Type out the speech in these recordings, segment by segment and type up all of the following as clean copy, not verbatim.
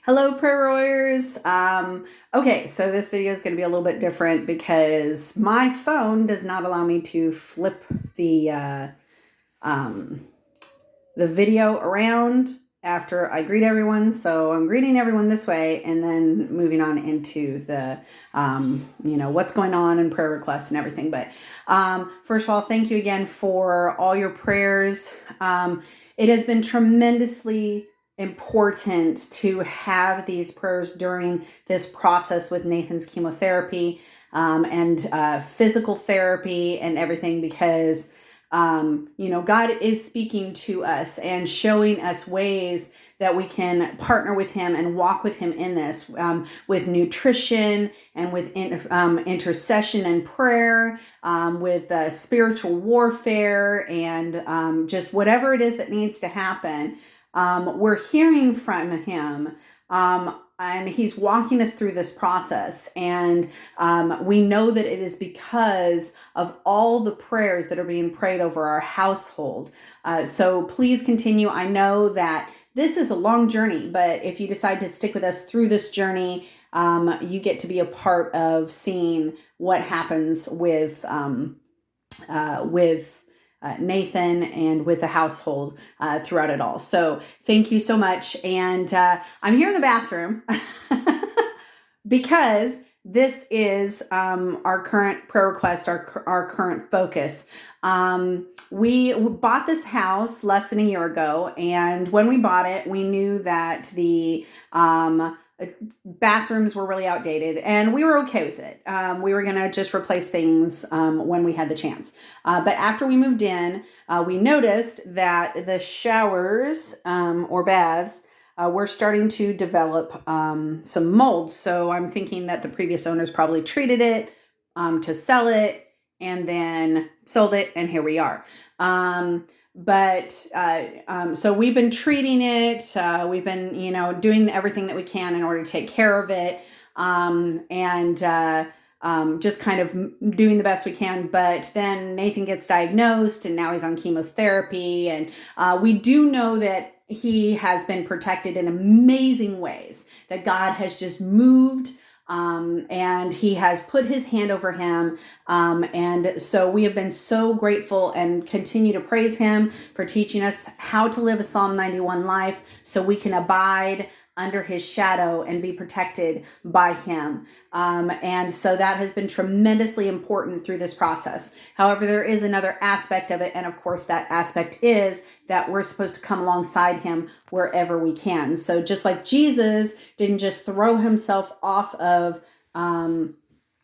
Hello, prayer warriors. Okay, so this video is going to be a little bit different because my phone does not allow me to flip um, the video around after I greet everyone. So I'm greeting everyone this way and then moving on into the, what's going on and prayer requests and everything. But first of all, thank you again for all your prayers. It has been tremendously important to have these prayers during this process with Nathan's chemotherapy and physical therapy and everything because God is speaking to us and showing us ways that we can partner with him and walk with him in this with nutrition and with intercession and prayer, with spiritual warfare and just whatever it is that needs to happen. We're hearing from him. And he's walking us through this process. And we know that it is because of all the prayers that are being prayed over our household. So please continue. I know that this is a long journey, but if you decide to stick with us through this journey, you get to be a part of seeing what happens with Nathan and with the household throughout it all. So thank you so much. And I'm here in the bathroom because this is our current prayer request, our current focus. We bought this house less than a year ago, and when we bought it, we knew that the bathrooms were really outdated, and we were okay with it. We were going to just replace things when we had the chance. But after we moved in, we noticed that the showers or baths were starting to develop some mold. So I'm thinking that the previous owners probably treated it to sell it and then sold it, and here we are. So we've been treating it. We've been, doing everything that we can in order to take care of it. Just kind of doing the best we can. But then Nathan gets diagnosed and now he's on chemotherapy. And we do know that he has been protected in amazing ways, that God has just moved and he has put his hand over him. And so we have been so grateful and continue to praise him for teaching us how to live a Psalm 91 life so we can abide under his shadow and be protected by him. And so that has been tremendously important through this process. However, there is another aspect of it. And of course, that aspect is that we're supposed to come alongside him wherever we can. So just like Jesus didn't just throw himself off of,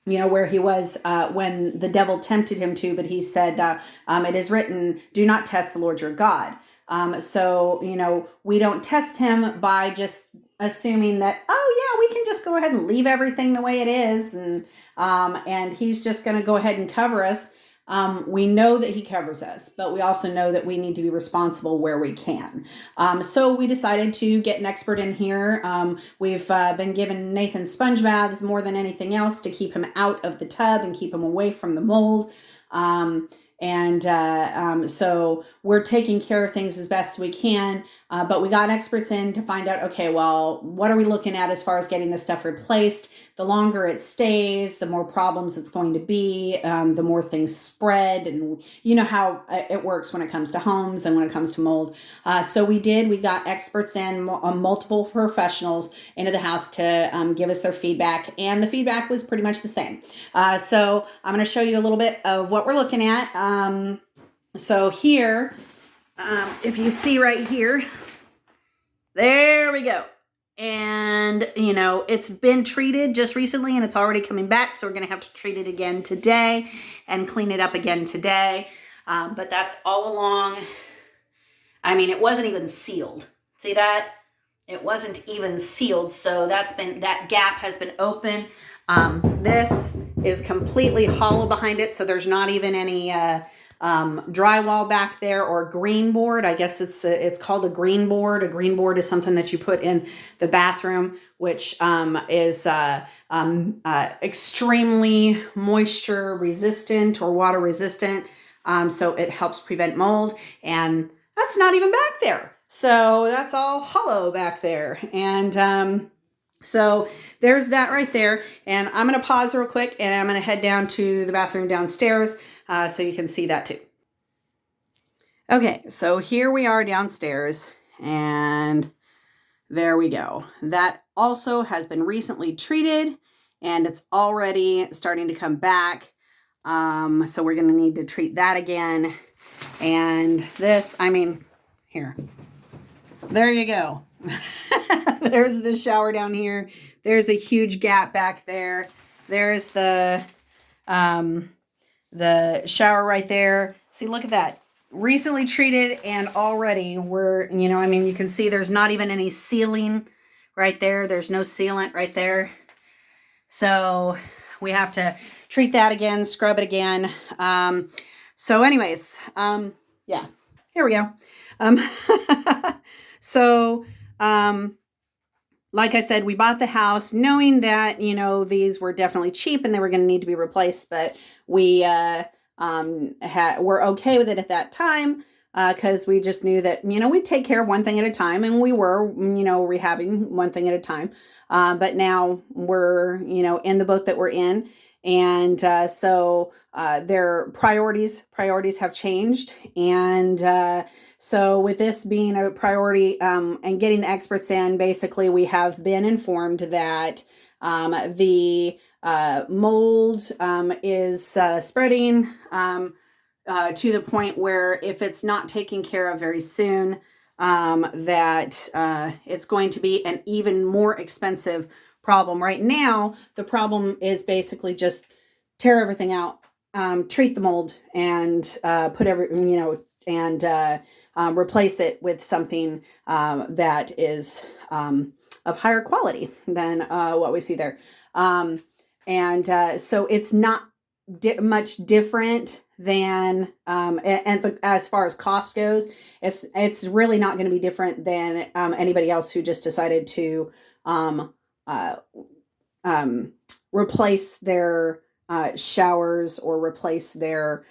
where he was when the devil tempted him to, but he said, it is written, do not test the Lord your God. We don't test him by just assuming that, we can just go ahead and leave everything the way it is. And he's just going to go ahead and cover us. We know that he covers us, but we also know that we need to be responsible where we can. So we decided to get an expert in here. We've been giving Nathan sponge baths more than anything else to keep him out of the tub and keep him away from the mold. So we're taking care of things as best we can, but we got experts in to find out, okay, well, what are we looking at as far as getting this stuff replaced? The longer it stays, the more problems it's going to be, the more things spread, and you know how it works when it comes to homes and when it comes to mold. So we got experts in, multiple professionals into the house to give us their feedback, and the feedback was pretty much the same. So I'm going to show you a little bit of what we're looking at. So here, if you see right here, there we go. And, it's been treated just recently and it's already coming back. So we're going to have to treat it again today and clean it up again today. But that's all along. It wasn't even sealed. See that? It wasn't even sealed. So that gap has been open. This is completely hollow behind it. So there's not even any, drywall back there or green board. I guess it's called a green board. A green board is something that you put in the bathroom, which is extremely moisture resistant or water resistant. So it helps prevent mold, and that's not even back there. So that's all hollow back there. And so there's that right there. And I'm going to pause real quick and I'm going to head down to the bathroom downstairs so you can see that too. Okay, so here we are downstairs and there we go. That also has been recently treated and it's already starting to come back. So we're going to need to treat that again. And this, I mean, here, there you go. There's the shower down here. There's a huge gap back there. There's the shower right there. See, look at that. Recently treated and already we're, I mean, you can see there's not even any sealing right there. There's no sealant right there. So we have to treat that again, scrub it again. So anyways, yeah, here we go. So, like I said, we bought the house knowing that, these were definitely cheap and they were going to need to be replaced, but we, were okay with it at that time. Cause we just knew that, we'd take care of one thing at a time and we were, rehabbing one thing at a time. But now we're, in the boat that we're in. And, so, their priorities have changed. And, so with this being a priority, and getting the experts in, basically we have been informed that, the, mold, is, spreading, to the point where if it's not taken care of very soon, that it's going to be an even more expensive problem. Right now, the problem is basically just tear everything out, treat the mold, and put replace it with something that is of higher quality than what we see there. So it's not much different than as far as cost goes, it's really not going to be different than anybody else who just decided to replace their showers or replace their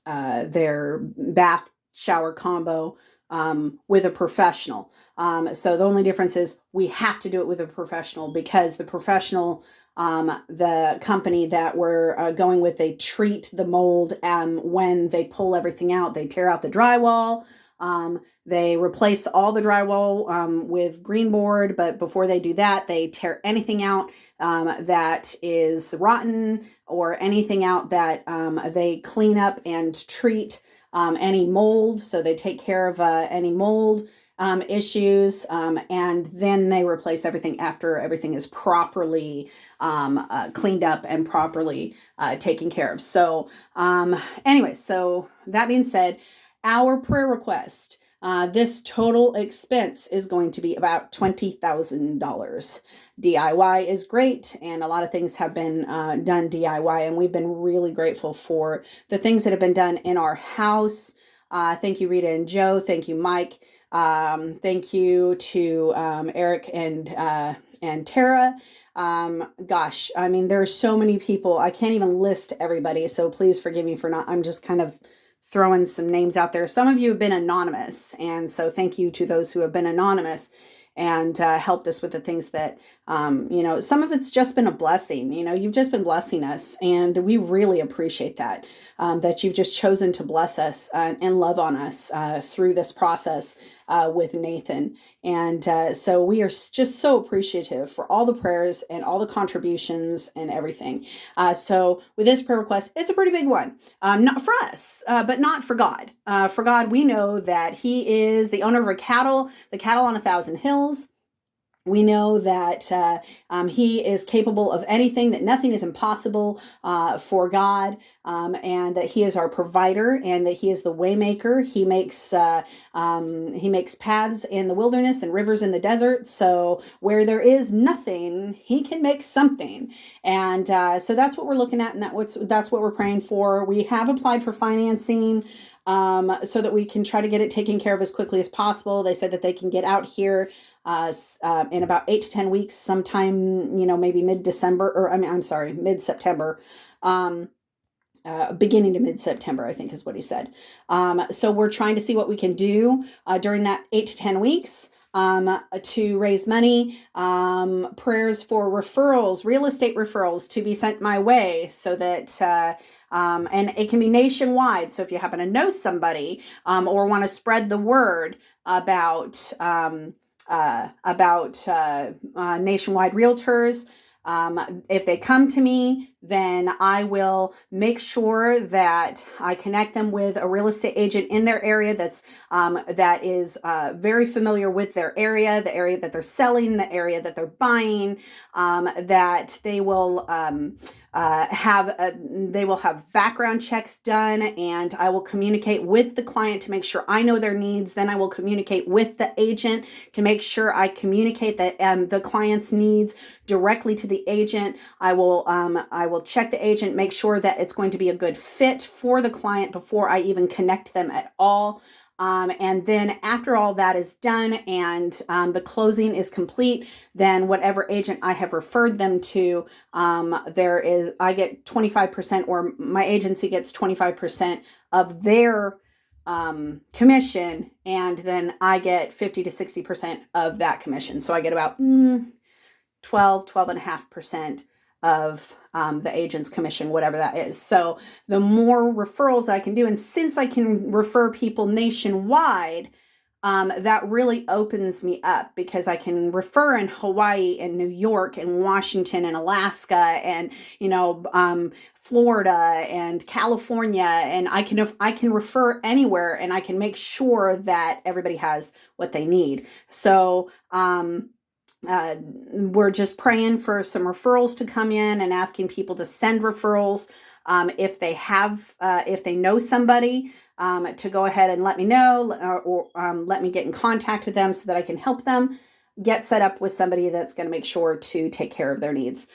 bath shower combo with a professional. So the only difference is we have to do it with a professional because the professional, the company that we're going with, they treat the mold when they pull everything out. They tear out the drywall. They replace all the drywall with green board, but before they do that, they tear anything out that is rotten or anything out that they clean up and treat any mold. So they take care of any mold issues, and then they replace everything after everything is properly cleaned up and properly taken care of. So anyway, so that being said, our prayer request, this total expense is going to be about $20,000. DIY is great, and a lot of things have been done DIY, and we've been really grateful for the things that have been done in our house. Thank you, Rita and Joe. Thank you, Mike. Thank you to Eric and Tara. Gosh, I mean, there's so many people. I can't even list everybody, so please forgive me for not. I'm just kind of throwing some names out there. Some of you have been anonymous, and so thank you to those who have been anonymous and helped us with the things that, some of it's just been a blessing. You've just been blessing us, and we really appreciate that, that you've just chosen to bless us and love on us through this process with Nathan. And so we are just so appreciative for all the prayers and all the contributions and everything. So with this prayer request, it's a pretty big one. Not for us, but not for God. For God, we know that He is the owner of the cattle on 1,000 hills. We know that He is capable of anything, that nothing is impossible for God, and that He is our provider, and that He is the waymaker. He makes paths in the wilderness and rivers in the desert. So where there is nothing, He can make something. And so that's what we're looking at, and that's what we're praying for. We have applied for financing so that we can try to get it taken care of as quickly as possible. They said that they can get out here in about 8 to 10 weeks, sometime, maybe mid-September. beginning to mid-September, I think is what he said. So we're trying to see what we can do during that 8 to 10 weeks to raise money. Prayers for referrals, real estate referrals to be sent my way so that, and it can be nationwide. So if you happen to know somebody or want to spread the word about nationwide realtors, if they come to me, then I will make sure that I connect them with a real estate agent in their area that is very familiar with their area, the area that they're selling, the area that they're buying, that they will have background checks done, and I will communicate with the client to make sure I know their needs. Then I will communicate with the agent to make sure I communicate the client's needs directly to the agent. I will check the agent, make sure that it's going to be a good fit for the client before I even connect them at all. And then after all that is done and the closing is complete, then whatever agent I have referred them to, I get 25%, or my agency gets 25% of their commission, and then I get 50 to 60% of that commission. So I get about 12.5% of the agent's commission, whatever that is. So the more referrals I can do, and since I can refer people nationwide, that really opens me up, because I can refer in Hawaii and New York and Washington and Alaska and, Florida and California, and I can refer anywhere, and I can make sure that everybody has what they need. So, we're just praying for some referrals to come in and asking people to send referrals. If they know somebody, to go ahead and let me know, or let me get in contact with them so that I can help them get set up with somebody that's going to make sure to take care of their needs.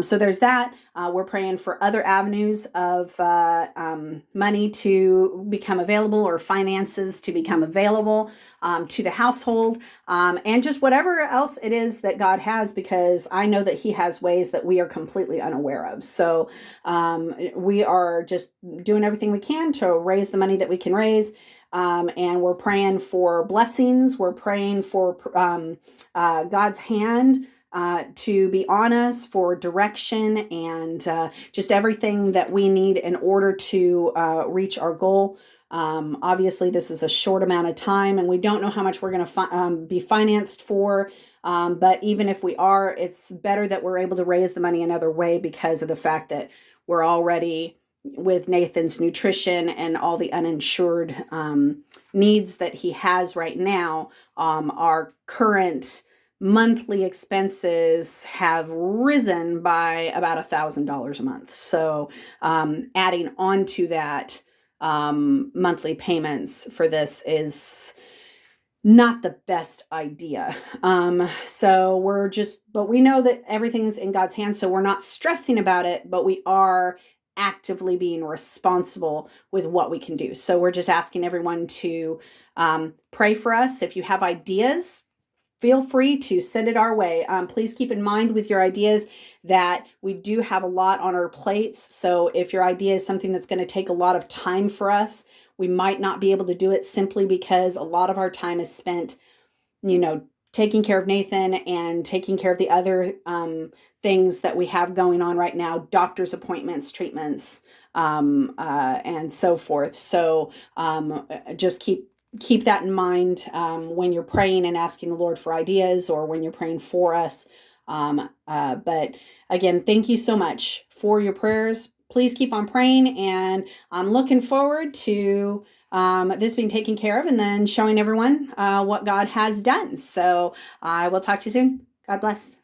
So there's that. We're praying for other avenues of money to become available, or finances to become available to the household, and just whatever else it is that God has, because I know that He has ways that we are completely unaware of. So we are just doing everything we can to raise the money that we can raise. And we're praying for blessings. We're praying for God's hand to be on us, for direction, and just everything that we need in order to reach our goal. Obviously, this is a short amount of time, and we don't know how much we're going to be financed for. But even if we are, it's better that we're able to raise the money another way, because of the fact that we're already, with Nathan's nutrition and all the uninsured needs that he has right now, our current monthly expenses have risen by about $1,000 a month. So adding on to that monthly payments for this is not the best idea. But we know that everything's in God's hands, so we're not stressing about it, but we are actively being responsible with what we can do. So we're just asking everyone to pray for us. If you have ideas, feel free to send it our way. Please keep in mind with your ideas that we do have a lot on our plates. So if your idea is something that's going to take a lot of time for us, we might not be able to do it, simply because a lot of our time is spent, taking care of Nathan and taking care of the other things that we have going on right now, doctor's appointments, treatments, and so forth. So just keep that in mind when you're praying and asking the Lord for ideas, or when you're praying for us. But again, thank you so much for your prayers. Please keep on praying, and I'm looking forward to this being taken care of, and then showing everyone what God has done. So I will talk to you soon. God bless.